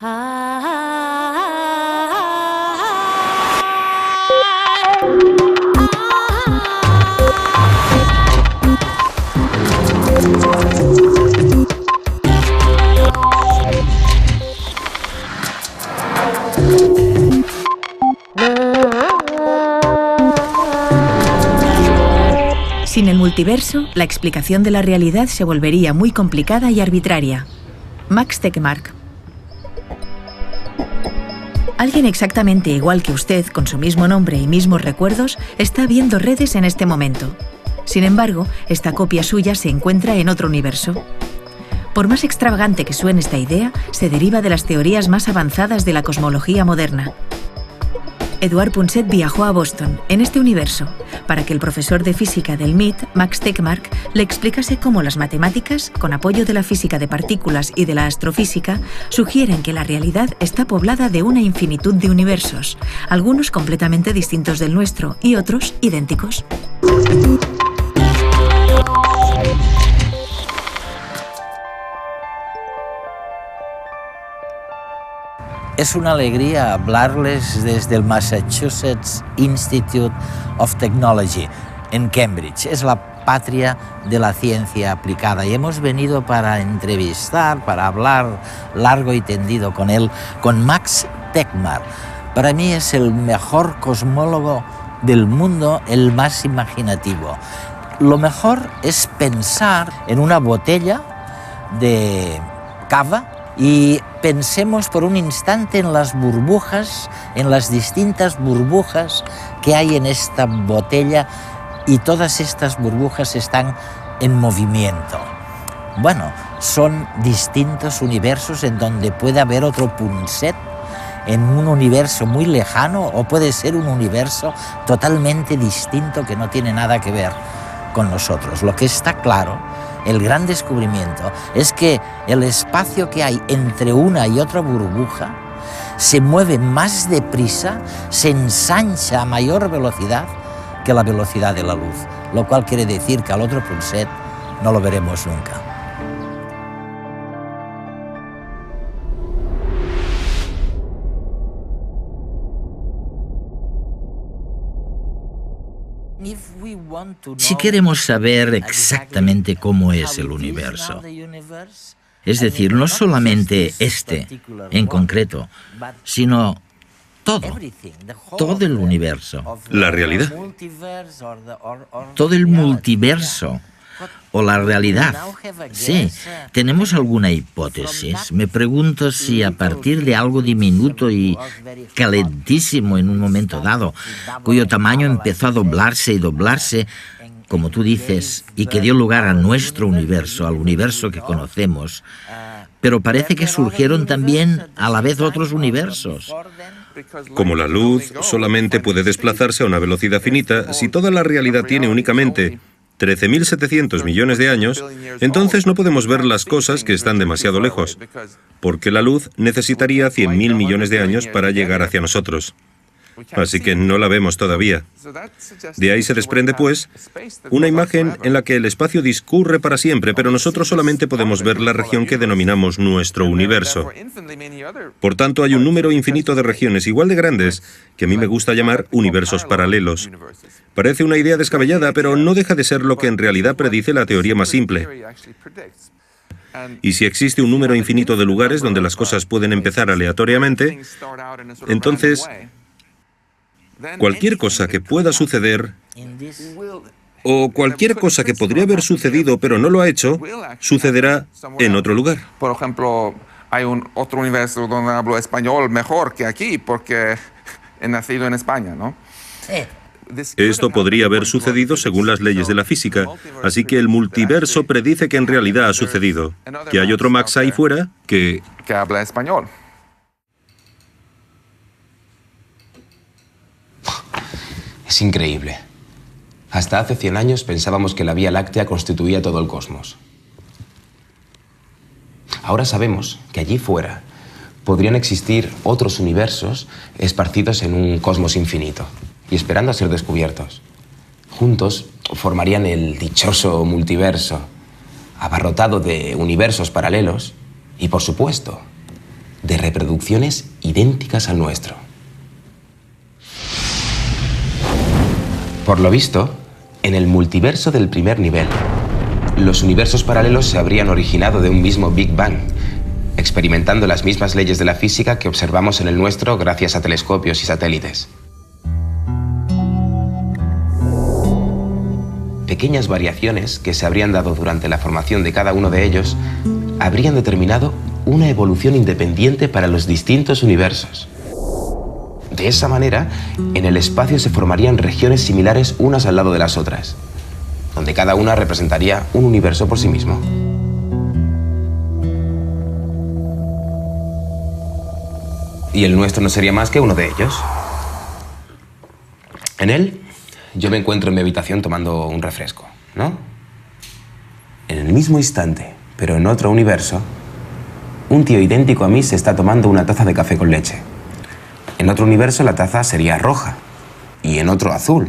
Sin el multiverso, la explicación de la realidad se volvería muy complicada y arbitraria. Max Tegmark. Alguien exactamente igual que usted, con su mismo nombre y mismos recuerdos, está viendo redes en este momento. Sin embargo, esta copia suya se encuentra en otro universo. Por más extravagante que suene esta idea, se deriva de las teorías más avanzadas de la cosmología moderna. Edouard Punset viajó a Boston, en este universo, para que el profesor de física del MIT, Max Tegmark, le explicase cómo las matemáticas, con apoyo de la física de partículas y de la astrofísica, sugieren que la realidad está poblada de una infinitud de universos, algunos completamente distintos del nuestro y otros idénticos. Es una alegría hablarles desde el Massachusetts Institute of Technology en Cambridge. Es la patria de la ciencia aplicada y hemos venido para entrevistar, para hablar largo y tendido con él, con Max Tegmark. Para mí es el mejor cosmólogo del mundo, el más imaginativo. Lo mejor es pensar en una botella de cava y pensemos por un instante en las burbujas, en las distintas burbujas que hay en esta botella, y todas estas burbujas están en movimiento. Bueno, son distintos universos en donde puede haber otro Punset en un universo muy lejano, o puede ser un universo totalmente distinto que no tiene nada que ver con nosotros. Lo que está claro, el gran descubrimiento, es que el espacio que hay entre una y otra burbuja se mueve más deprisa, se ensancha a mayor velocidad que la velocidad de la luz, lo cual quiere decir que al otro Punset no lo veremos nunca. Si queremos saber exactamente cómo es el universo, es decir, no solamente este en concreto, sino todo el universo. La realidad. Todo el multiverso. O la realidad. Sí, ¿tenemos alguna hipótesis? Me pregunto si a partir de algo diminuto y calentísimo en un momento dado, cuyo tamaño empezó a doblarse y doblarse, como tú dices, y que dio lugar a nuestro universo, al universo que conocemos, pero parece que surgieron también a la vez otros universos. Como la luz solamente puede desplazarse a una velocidad finita, si toda la realidad tiene únicamente 13.700 millones de años, entonces no podemos ver las cosas que están demasiado lejos, porque la luz necesitaría 100.000 millones de años para llegar hacia nosotros. Así que no la vemos todavía. De ahí se desprende, pues, una imagen en la que el espacio discurre para siempre, pero nosotros solamente podemos ver la región que denominamos nuestro universo. Por tanto, hay un número infinito de regiones igual de grandes, que a mí me gusta llamar universos paralelos. Parece una idea descabellada, pero no deja de ser lo que en realidad predice la teoría más simple. Y si existe un número infinito de lugares donde las cosas pueden empezar aleatoriamente, entonces cualquier cosa que pueda suceder, o cualquier cosa que podría haber sucedido pero no lo ha hecho, sucederá en otro lugar. Por ejemplo, hay otro universo donde hablo español mejor que aquí porque he nacido en España, ¿no? Esto podría haber sucedido según las leyes de la física, así que el multiverso predice que en realidad ha sucedido, que hay otro Max ahí fuera que habla español. Es increíble. Hasta hace 100 años pensábamos que la Vía Láctea constituía todo el cosmos. Ahora sabemos que allí fuera podrían existir otros universos esparcidos en un cosmos infinito y esperando a ser descubiertos. Juntos formarían el dichoso multiverso, abarrotado de universos paralelos y, por supuesto, de reproducciones idénticas al nuestro. Por lo visto, en el multiverso del primer nivel, los universos paralelos se habrían originado de un mismo Big Bang, experimentando las mismas leyes de la física que observamos en el nuestro gracias a telescopios y satélites. Pequeñas variaciones que se habrían dado durante la formación de cada uno de ellos habrían determinado una evolución independiente para los distintos universos. De esa manera, en el espacio se formarían regiones similares unas al lado de las otras, donde cada una representaría un universo por sí mismo. Y el nuestro no sería más que uno de ellos. En él, yo me encuentro en mi habitación tomando un refresco, ¿no? En el mismo instante, pero en otro universo, un tío idéntico a mí se está tomando una taza de café con leche. En otro universo la taza sería roja, y en otro azul,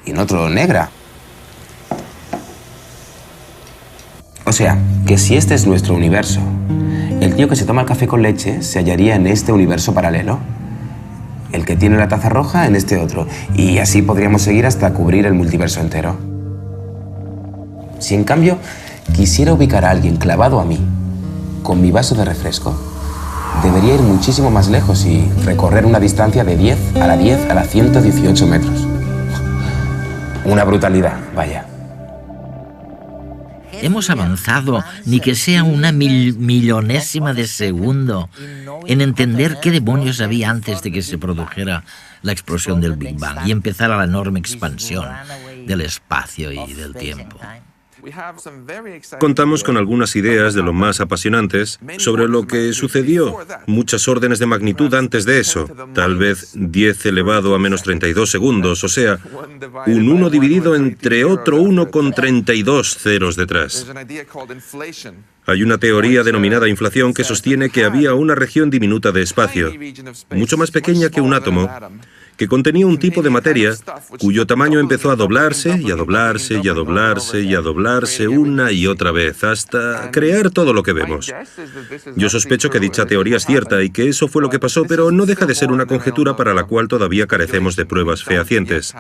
y en otro negra. O sea, que si este es nuestro universo, el tío que se toma el café con leche se hallaría en este universo paralelo. El que tiene la taza roja en este otro. Y así podríamos seguir hasta cubrir el multiverso entero. Si en cambio quisiera ubicar a alguien clavado a mí, con mi vaso de refresco, debería ir muchísimo más lejos y recorrer una distancia de 10 a la 118 metros. Una brutalidad, vaya. Hemos avanzado, ni que sea una millonésima de segundo, en entender qué demonios había antes de que se produjera la explosión del Big Bang y empezara la enorme expansión del espacio y del tiempo. Contamos con algunas ideas de lo más apasionantes sobre lo que sucedió muchas órdenes de magnitud antes de eso, tal vez 10 elevado a menos 32 segundos, o sea, un 1 dividido entre otro 1 con 32 ceros detrás. Hay una teoría denominada inflación que sostiene que había una región diminuta de espacio, mucho más pequeña que un átomo, que contenía un tipo de materia cuyo tamaño empezó a doblarse y a doblarse y a doblarse y a doblarse una y otra vez, hasta crear todo lo que vemos. Yo sospecho que dicha teoría es cierta y que eso fue lo que pasó, pero no deja de ser una conjetura para la cual todavía carecemos de pruebas fehacientes.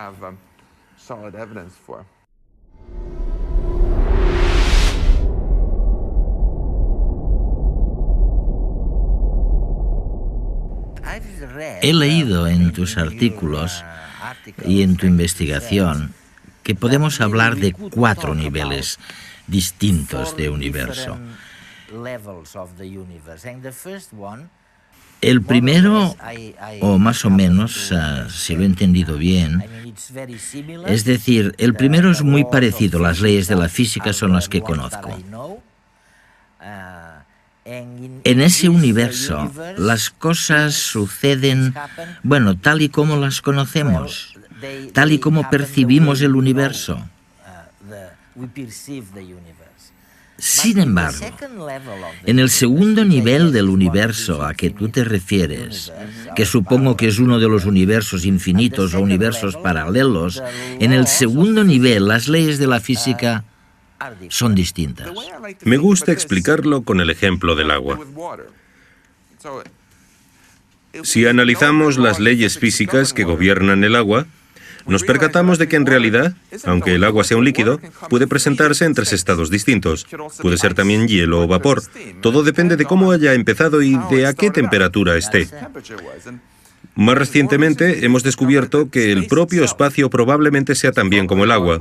He leído en tus artículos y en tu investigación que podemos hablar de 4 niveles distintos de universo. El primero, o más o menos, si lo he entendido bien, es decir, el primero es muy parecido, las leyes de la física son las que conozco. En ese universo, las cosas suceden, bueno, tal y como las conocemos, tal y como percibimos el universo. Sin embargo, en el segundo nivel del universo a que tú te refieres, que supongo que es uno de los universos infinitos o universos paralelos, en el segundo nivel las leyes de la física son distintas. Me gusta explicarlo con el ejemplo del agua. Si analizamos las leyes físicas que gobiernan el agua, nos percatamos de que en realidad, aunque el agua sea un líquido, puede presentarse en 3 estados distintos. Puede ser también hielo o vapor. Todo depende de cómo haya empezado y de a qué temperatura esté. Más recientemente hemos descubierto que el propio espacio probablemente sea también como el agua,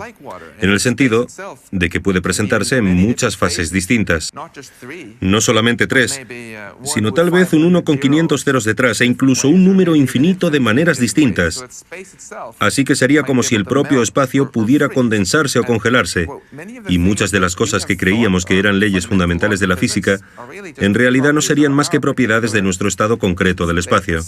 en el sentido de que puede presentarse en muchas fases distintas. No solamente 3, sino tal vez un 1 con 500 ceros detrás e incluso un número infinito de maneras distintas. Así que sería como si el propio espacio pudiera condensarse o congelarse, y muchas de las cosas que creíamos que eran leyes fundamentales de la física, en realidad no serían más que propiedades de nuestro estado concreto del espacio.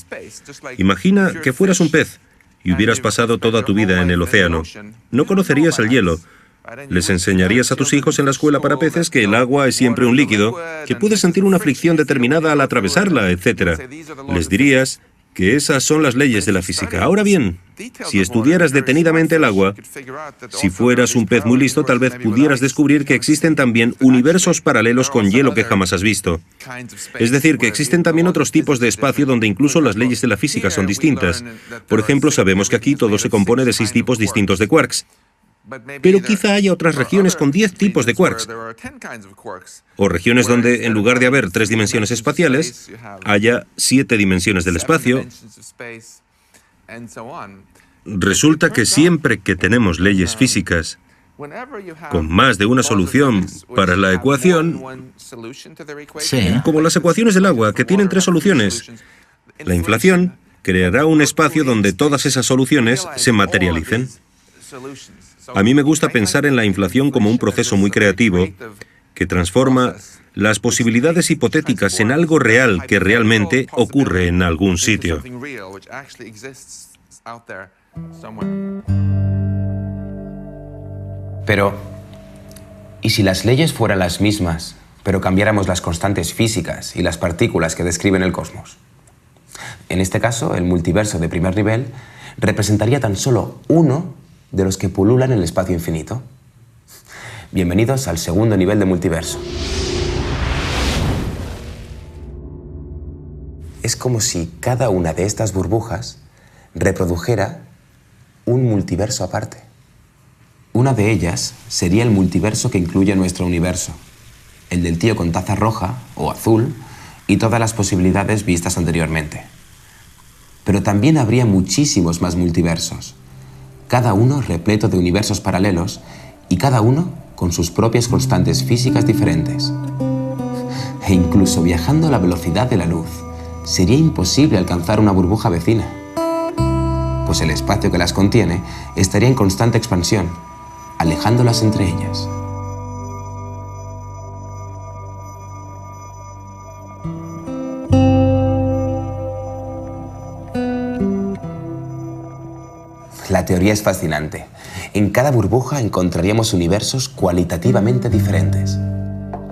Imagina que fueras un pez y hubieras pasado toda tu vida en el océano. No conocerías el hielo. Les enseñarías a tus hijos en la escuela para peces que el agua es siempre un líquido, que puedes sentir una fricción determinada al atravesarla, etc. Les dirías que esas son las leyes de la física. Ahora bien, si estudiaras detenidamente el agua, si fueras un pez muy listo, tal vez pudieras descubrir que existen también universos paralelos con hielo que jamás has visto. Es decir, que existen también otros tipos de espacio donde incluso las leyes de la física son distintas. Por ejemplo, sabemos que aquí todo se compone de 6 tipos distintos de quarks. Pero quizá haya otras regiones con 10 tipos de quarks. O regiones donde, en lugar de haber 3 dimensiones espaciales, haya 7 dimensiones del espacio. Resulta que siempre que tenemos leyes físicas con más de una solución para la ecuación, Sí. como las ecuaciones del agua, que tienen 3 soluciones, la inflación creará un espacio donde todas esas soluciones se materialicen. A mí me gusta pensar en la inflación como un proceso muy creativo que transforma las posibilidades hipotéticas en algo real que realmente ocurre en algún sitio. Pero, ¿y si las leyes fueran las mismas, pero cambiáramos las constantes físicas y las partículas que describen el cosmos? En este caso, el multiverso de primer nivel representaría tan solo uno de los que pululan el espacio infinito. Bienvenidos al segundo nivel de multiverso. Es como si cada una de estas burbujas reprodujera un multiverso aparte. Una de ellas sería el multiverso que incluye nuestro universo, el del tío con taza roja o azul y todas las posibilidades vistas anteriormente. Pero también habría muchísimos más multiversos, cada uno repleto de universos paralelos y cada uno con sus propias constantes físicas diferentes. E incluso viajando a la velocidad de la luz, sería imposible alcanzar una burbuja vecina, pues el espacio que las contiene estaría en constante expansión, alejándolas entre ellas. La teoría es fascinante. En cada burbuja encontraríamos universos cualitativamente diferentes.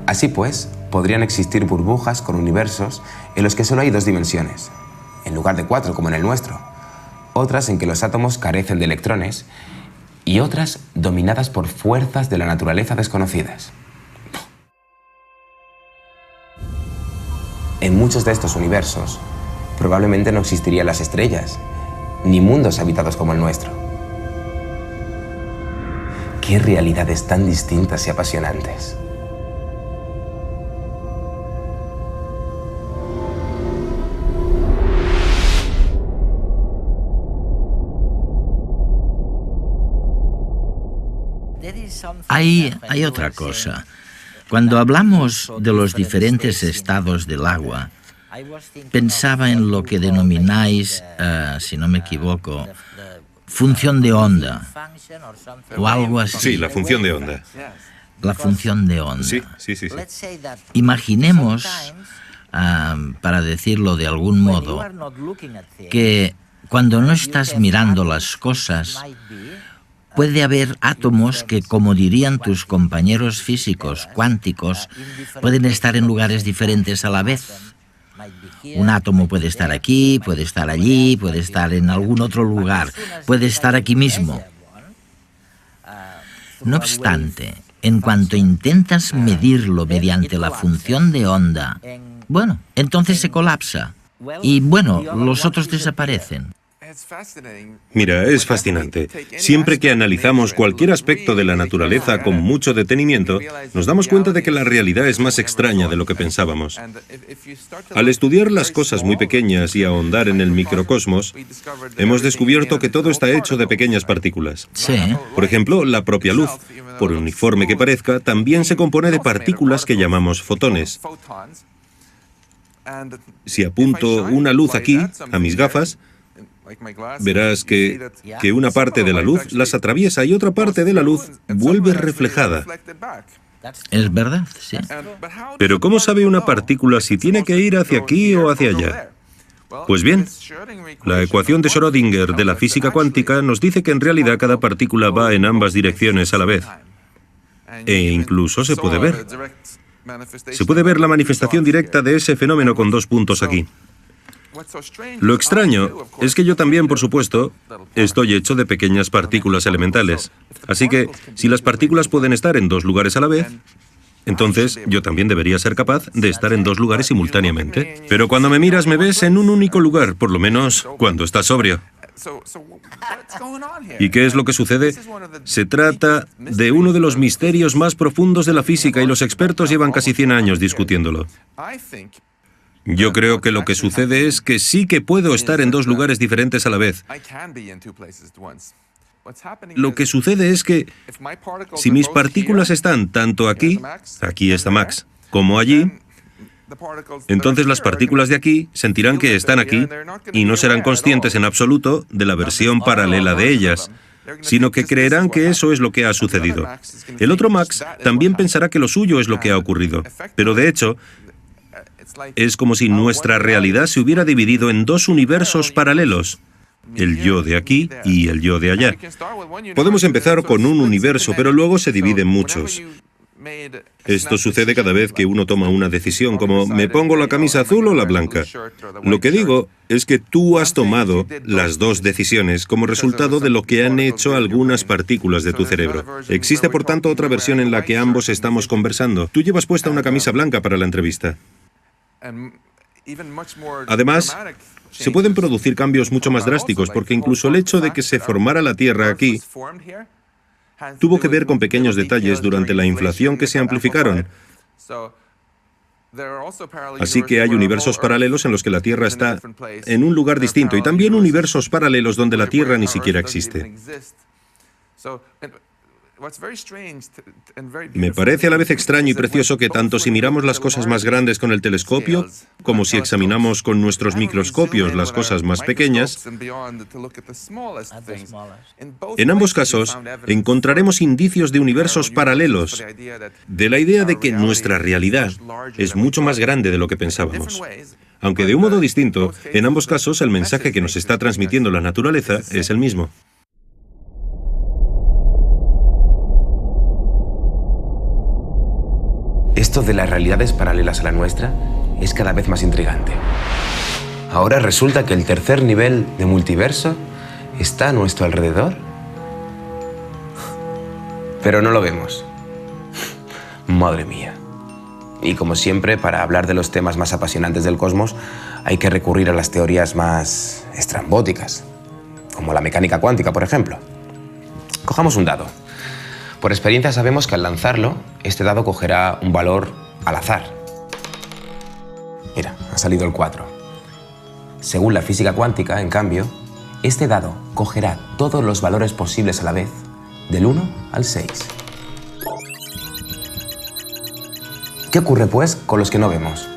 Así pues, podrían existir burbujas con universos en los que solo hay 2 dimensiones, en lugar de 4 como en el nuestro. Otras en que los átomos carecen de electrones y otras dominadas por fuerzas de la naturaleza desconocidas. En muchos de estos universos, probablemente no existirían las estrellas, ni mundos habitados como el nuestro. ¡Qué realidades tan distintas y apasionantes! Hay otra cosa. Cuando hablamos de los diferentes estados del agua, pensaba en lo que denomináis, si no me equivoco, función de onda, o algo así. Sí, la función de onda. La función de onda. Sí. Imaginemos, para decirlo de algún modo, que cuando no estás mirando las cosas, puede haber átomos que, como dirían tus compañeros físicos cuánticos, pueden estar en lugares diferentes a la vez. Un átomo puede estar aquí, puede estar allí, puede estar en algún otro lugar, puede estar aquí mismo. No obstante, en cuanto intentas medirlo mediante la función de onda, bueno, entonces se colapsa. Y bueno, los otros desaparecen. Mira, es fascinante. Siempre que analizamos cualquier aspecto de la naturaleza con mucho detenimiento, nos damos cuenta de que la realidad es más extraña de lo que pensábamos. Al estudiar las cosas muy pequeñas y ahondar en el microcosmos, hemos descubierto que todo está hecho de pequeñas partículas. Sí. Por ejemplo, la propia luz, por uniforme que parezca, también se compone de partículas que llamamos fotones. Si apunto una luz aquí, a mis gafas, verás que una parte de la luz las atraviesa y otra parte de la luz vuelve reflejada. Es verdad, sí. Pero ¿cómo sabe una partícula si tiene que ir hacia aquí o hacia allá? Pues bien, la ecuación de Schrödinger de la física cuántica nos dice que en realidad cada partícula va en ambas direcciones a la vez. E incluso se puede ver. Se puede ver la manifestación directa de ese fenómeno con 2 puntos aquí. Lo extraño es que yo también, por supuesto, estoy hecho de pequeñas partículas elementales. Así que, si las partículas pueden estar en dos lugares a la vez, entonces yo también debería ser capaz de estar en dos lugares simultáneamente. Pero cuando me miras me ves en un único lugar, por lo menos cuando estás sobrio. ¿Y qué es lo que sucede? Se trata de uno de los misterios más profundos de la física y los expertos llevan casi 100 años discutiéndolo. Yo creo que lo que sucede es que sí que puedo estar en dos lugares diferentes a la vez. Lo que sucede es que si mis partículas están tanto aquí está Max, como allí, entonces las partículas de aquí sentirán que están aquí y no serán conscientes en absoluto de la versión paralela de ellas, sino que creerán que eso es lo que ha sucedido. El otro Max también pensará que lo suyo es lo que ha ocurrido, pero de hecho es como si nuestra realidad se hubiera dividido en dos universos paralelos, el yo de aquí y el yo de allá. Podemos empezar con un universo, pero luego se divide en muchos. Esto sucede cada vez que uno toma una decisión, como ¿me pongo la camisa azul o la blanca? Lo que digo es que tú has tomado las dos decisiones como resultado de lo que han hecho algunas partículas de tu cerebro. Existe, por tanto, otra versión en la que ambos estamos conversando. Tú llevas puesta una camisa blanca para la entrevista. Además, se pueden producir cambios mucho más drásticos, porque incluso el hecho de que se formara la Tierra aquí tuvo que ver con pequeños detalles durante la inflación que se amplificaron. Así que hay universos paralelos en los que la Tierra está en un lugar distinto y también universos paralelos donde la Tierra ni siquiera existe. Me parece a la vez extraño y precioso que tanto si miramos las cosas más grandes con el telescopio, como si examinamos con nuestros microscopios las cosas más pequeñas, en ambos casos encontraremos indicios de universos paralelos, de la idea de que nuestra realidad es mucho más grande de lo que pensábamos. Aunque de un modo distinto, en ambos casos el mensaje que nos está transmitiendo la naturaleza es el mismo. Esto de las realidades paralelas a la nuestra es cada vez más intrigante. Ahora resulta que el tercer nivel de multiverso está a nuestro alrededor. Pero no lo vemos. Madre mía. Y como siempre, para hablar de los temas más apasionantes del cosmos, hay que recurrir a las teorías más estrambóticas, como la mecánica cuántica, por ejemplo. Cojamos un dado. Por experiencia sabemos que al lanzarlo, este dado cogerá un valor al azar. Mira, ha salido el 4. Según la física cuántica, en cambio, este dado cogerá todos los valores posibles a la vez, del 1 al 6. ¿Qué ocurre, pues, con los que no vemos?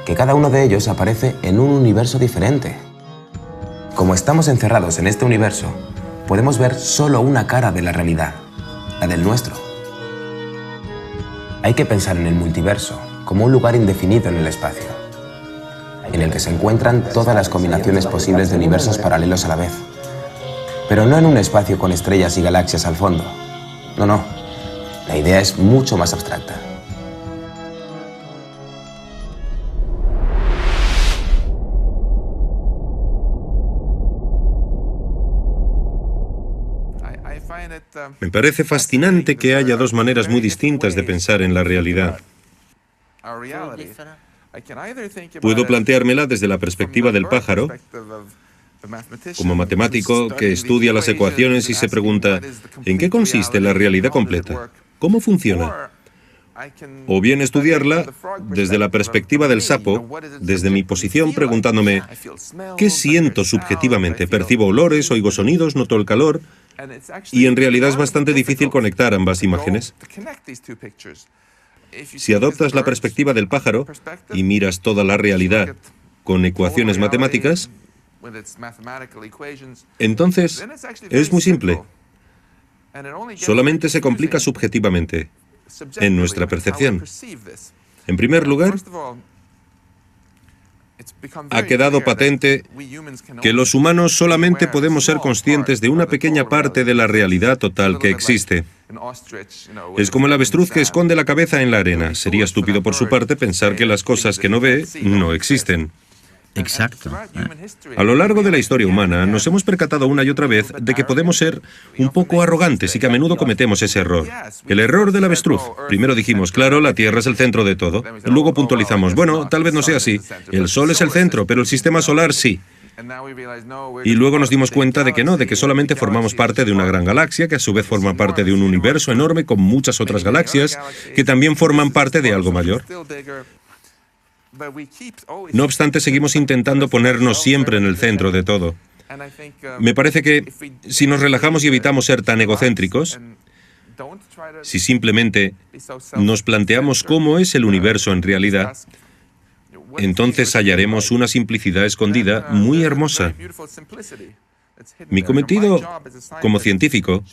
Que cada uno de ellos aparece en un universo diferente. Como estamos encerrados en este universo, podemos ver solo una cara de la realidad, la del nuestro. Hay que pensar en el multiverso como un lugar indefinido en el espacio, en el que se encuentran todas las combinaciones posibles de universos paralelos a la vez. Pero no en un espacio con estrellas y galaxias al fondo. No. La idea es mucho más abstracta. Me parece fascinante que haya dos maneras muy distintas de pensar en la realidad. Puedo planteármela desde la perspectiva del pájaro, como matemático que estudia las ecuaciones y se pregunta, ¿en qué consiste la realidad completa? ¿Cómo funciona? O bien estudiarla desde la perspectiva del sapo, desde mi posición preguntándome, ¿qué siento subjetivamente? ¿Percibo olores, oigo sonidos, noto el calor? Y en realidad es bastante difícil conectar ambas imágenes. Si adoptas la perspectiva del pájaro y miras toda la realidad con ecuaciones matemáticas, entonces es muy simple. Solamente se complica subjetivamente, en nuestra percepción. En primer lugar, ha quedado patente que los humanos solamente podemos ser conscientes de una pequeña parte de la realidad total que existe. Es como el avestruz que esconde la cabeza en la arena. Sería estúpido por su parte pensar que las cosas que no ve no existen. Exacto. A lo largo de la historia humana nos hemos percatado una y otra vez de que podemos ser un poco arrogantes y que a menudo cometemos ese error. El error del avestruz. Primero dijimos, claro, la Tierra es el centro de todo. Luego puntualizamos, bueno, tal vez no sea así. El Sol es el centro, pero el sistema solar sí. Y luego nos dimos cuenta de que no, de que solamente formamos parte de una gran galaxia, que a su vez forma parte de un universo enorme con muchas otras galaxias, que también forman parte de algo mayor. No obstante, seguimos intentando ponernos siempre en el centro de todo. Me parece que si nos relajamos y evitamos ser tan egocéntricos, si simplemente nos planteamos cómo es el universo en realidad, entonces hallaremos una simplicidad escondida muy hermosa. Mi cometido como científico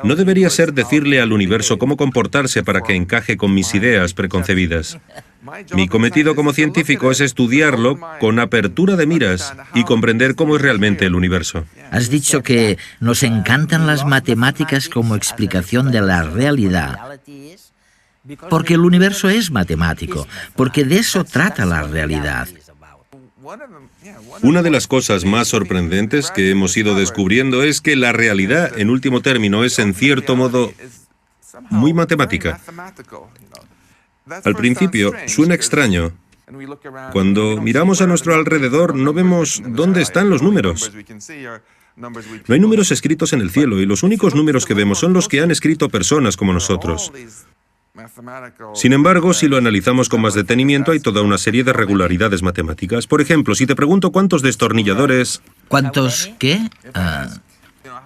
no debería ser decirle al universo cómo comportarse para que encaje con mis ideas preconcebidas. Mi cometido como científico es estudiarlo con apertura de miras y comprender cómo es realmente el universo. Has dicho que nos encantan las matemáticas como explicación de la realidad. Porque el universo es matemático, porque de eso trata la realidad. Una de las cosas más sorprendentes que hemos ido descubriendo es que la realidad, en último término, es en cierto modo muy matemática. Al principio suena extraño. Cuando miramos a nuestro alrededor no vemos dónde están los números. No hay números escritos en el cielo y los únicos números que vemos son los que han escrito personas como nosotros. Sin embargo, si lo analizamos con más detenimiento, hay toda una serie de regularidades matemáticas. Por ejemplo, si te pregunto cuántos destornilladores... ¿Cuántos qué?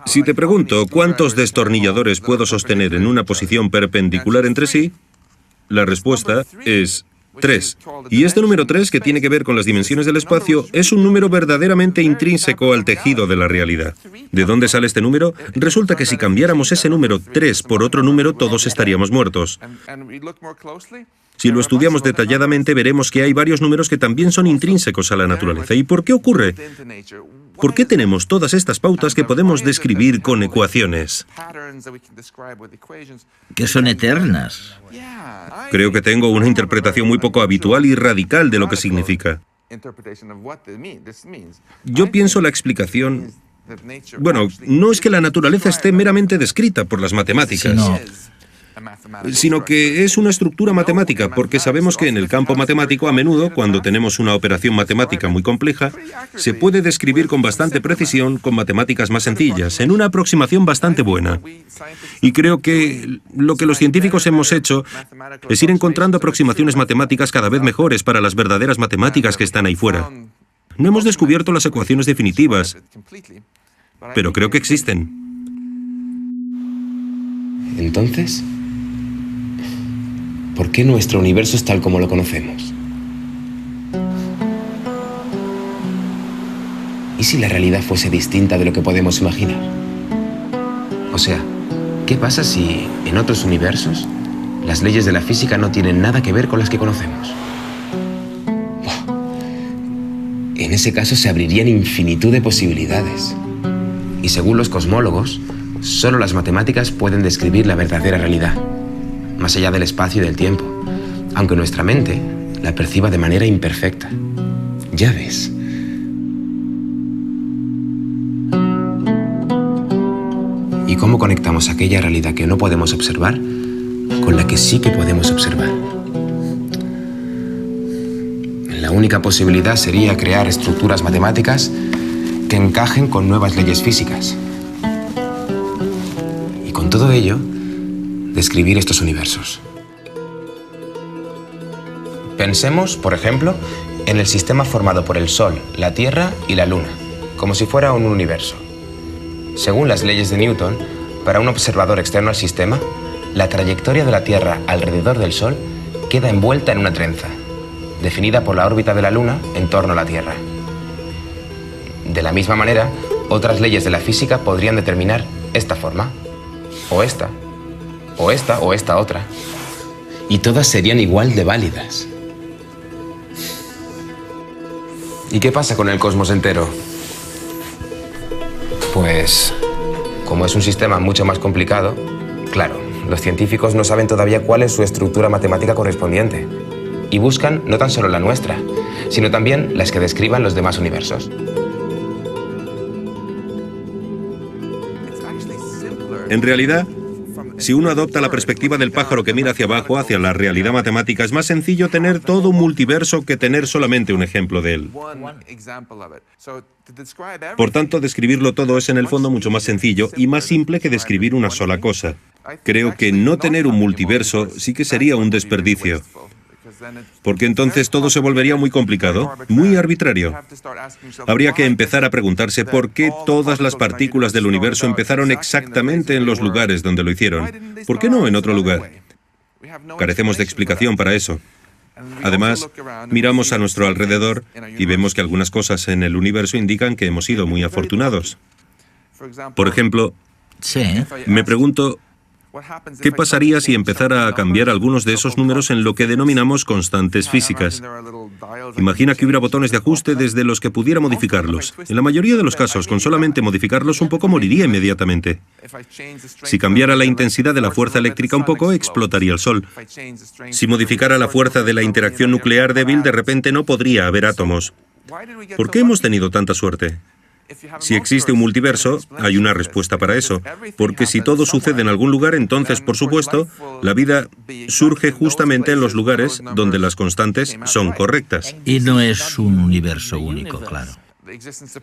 Si te pregunto cuántos destornilladores puedo sostener en una posición perpendicular entre sí, la respuesta es 3. Y este número 3, que tiene que ver con las dimensiones del espacio, es un número verdaderamente intrínseco al tejido de la realidad. ¿De dónde sale este número? Resulta que si cambiáramos ese número 3 por otro número, todos estaríamos muertos. Si lo estudiamos detalladamente, veremos que hay varios números que también son intrínsecos a la naturaleza. ¿Y por qué ocurre? ¿Por qué tenemos todas estas pautas que podemos describir con ecuaciones? Que son eternas. Creo que tengo una interpretación muy poco habitual y radical de lo que significa. Yo pienso la explicación... Bueno, no es que la naturaleza esté meramente descrita por las matemáticas, sino que es una estructura matemática, porque sabemos que en el campo matemático, a menudo, cuando tenemos una operación matemática muy compleja, se puede describir con bastante precisión con matemáticas más sencillas, en una aproximación bastante buena. Y creo que lo que los científicos hemos hecho es ir encontrando aproximaciones matemáticas cada vez mejores para las verdaderas matemáticas que están ahí fuera. No hemos descubierto las ecuaciones definitivas, pero creo que existen. Entonces, ¿por qué nuestro universo es tal como lo conocemos? ¿Y si la realidad fuese distinta de lo que podemos imaginar? O sea, ¿qué pasa si en otros universos las leyes de la física no tienen nada que ver con las que conocemos? En ese caso se abrirían infinitud de posibilidades. Y según los cosmólogos, solo las matemáticas pueden describir la verdadera realidad, más allá del espacio y del tiempo, aunque nuestra mente la perciba de manera imperfecta. Ya ves. ¿Y cómo conectamos aquella realidad que no podemos observar con la que sí que podemos observar? La única posibilidad sería crear estructuras matemáticas que encajen con nuevas leyes físicas. Y con todo ello, describir estos universos. Pensemos, por ejemplo, en el sistema formado por el Sol, la Tierra y la Luna, como si fuera un universo. Según las leyes de Newton, para un observador externo al sistema, la trayectoria de la Tierra alrededor del Sol queda envuelta en una trenza, definida por la órbita de la Luna en torno a la Tierra. De la misma manera, otras leyes de la física podrían determinar esta forma, o esta, o esta, o esta otra. Y todas serían igual de válidas. ¿Y qué pasa con el cosmos entero? Pues, como es un sistema mucho más complicado, claro, los científicos no saben todavía cuál es su estructura matemática correspondiente. Y buscan no tan solo la nuestra, sino también las que describan los demás universos. En realidad, si uno adopta la perspectiva del pájaro que mira hacia abajo, hacia la realidad matemática, es más sencillo tener todo un multiverso que tener solamente un ejemplo de él. Por tanto, describirlo todo es en el fondo mucho más sencillo y más simple que describir una sola cosa. Creo que no tener un multiverso sí que sería un desperdicio, porque entonces todo se volvería muy complicado, muy arbitrario. Habría que empezar a preguntarse por qué todas las partículas del universo empezaron exactamente en los lugares donde lo hicieron. ¿Por qué no en otro lugar? Carecemos de explicación para eso. Además, miramos a nuestro alrededor y vemos que algunas cosas en el universo indican que hemos sido muy afortunados. Por ejemplo, Sí. me pregunto, ¿qué pasaría si empezara a cambiar algunos de esos números en lo que denominamos constantes físicas? Imagina que hubiera botones de ajuste desde los que pudiera modificarlos. En la mayoría de los casos, con solamente modificarlos un poco, moriría inmediatamente. Si cambiara la intensidad de la fuerza eléctrica un poco, explotaría el Sol. Si modificara la fuerza de la interacción nuclear débil, de repente no podría haber átomos. ¿Por qué hemos tenido tanta suerte? Si existe un multiverso, hay una respuesta para eso, porque si todo sucede en algún lugar, entonces, por supuesto, la vida surge justamente en los lugares donde las constantes son correctas. Y no es un universo único, claro.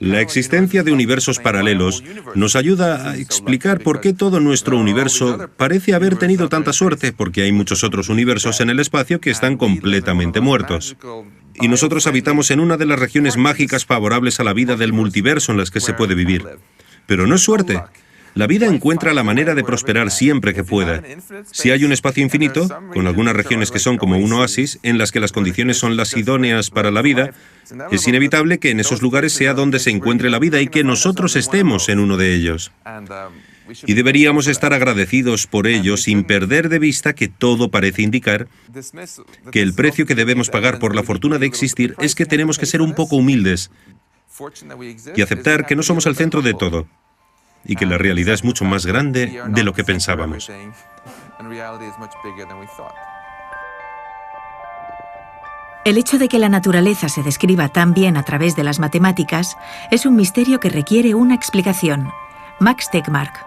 La existencia de universos paralelos nos ayuda a explicar por qué todo nuestro universo parece haber tenido tanta suerte, porque hay muchos otros universos en el espacio que están completamente muertos. Y nosotros habitamos en una de las regiones mágicas favorables a la vida del multiverso en las que se puede vivir. Pero no es suerte. La vida encuentra la manera de prosperar siempre que pueda. Si hay un espacio infinito, con algunas regiones que son como un oasis, en las que las condiciones son las idóneas para la vida, es inevitable que en esos lugares sea donde se encuentre la vida y que nosotros estemos en uno de ellos. Y deberíamos estar agradecidos por ello sin perder de vista que todo parece indicar que el precio que debemos pagar por la fortuna de existir es que tenemos que ser un poco humildes y aceptar que no somos el centro de todo y que la realidad es mucho más grande de lo que pensábamos. El hecho de que la naturaleza se describa tan bien a través de las matemáticas es un misterio que requiere una explicación. Max Tegmark.